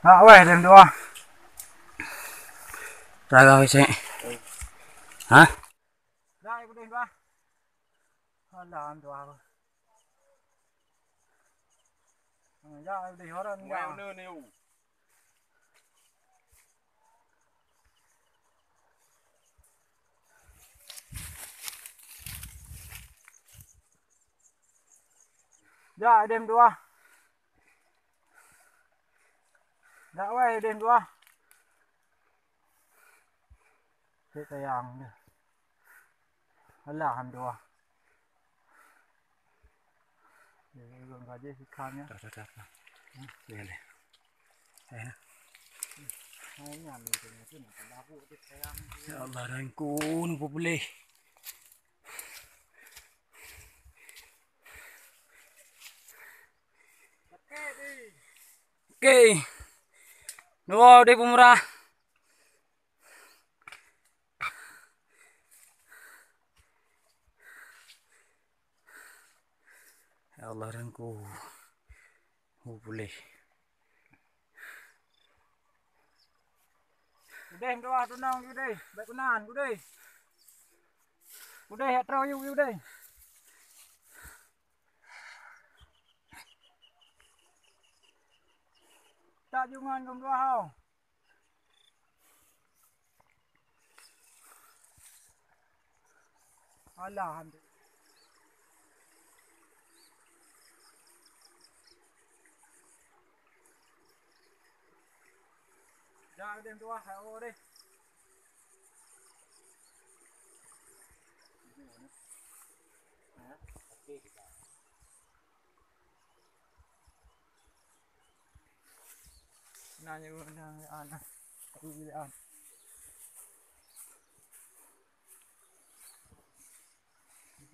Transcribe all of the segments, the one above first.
Weh, dem dua. Raga wis. Hah? Dah, ikut dem dua. Alam dua. Ya, đi hết rồi. Queo nơ nêu. Ya, dem dua. Đã quay dem dua. Cái tayang nè. Alam dua. Gừng gà dê xịt khăn nhá. Dah. Ni ni. Eh. Hai nhà mình thì cái này còn 3 vụ tiếp theo. Ya Allah, rangku ni boleh. Okey. Nuo deh pemurah. Ya Allah, rangku. Boleh. Dem dua tu nong đi. Baik kunan đi. Udah ya trao yêu đây. Ta jungan cùng dua không? Allah. Ra dem dua hãy ô đi. Nanya ana. Aku bilang.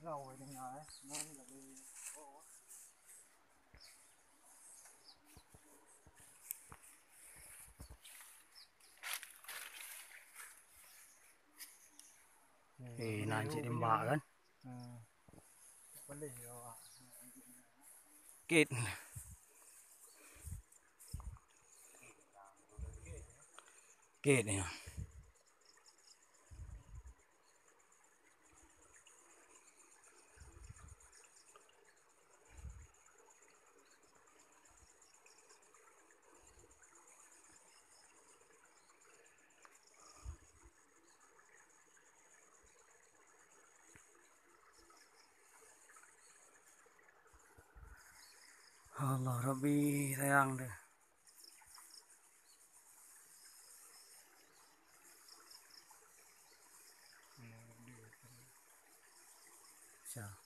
Rồi đừng nói, nó là đi. Nanti dembak kan? Boleh ya. Kit. Kit ni. Allah Rabbi, sayang dia. Siapa?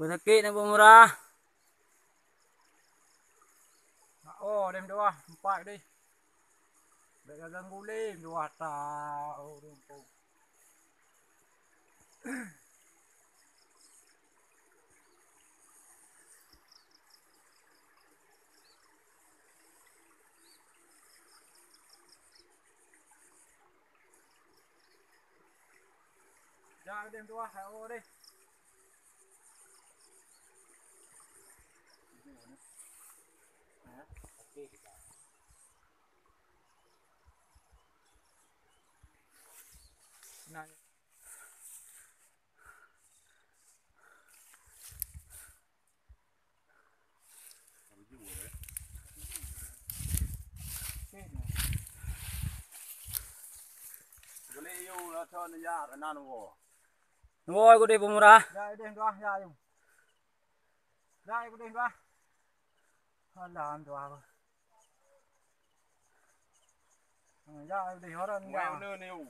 Sakit nak pemurah. Oh, dem dua, 4 đi. Để ra găng lên dua tao dem po. Ra dem dua hãy ô đi. Này. Boleh you cho nó ra rồi nào nó. Ngồi của đi pemurah. Ra dem dua, ra dùng. Ra của dem dua. Alam dua. Ra đi hết rồi. Queo nơ nêu.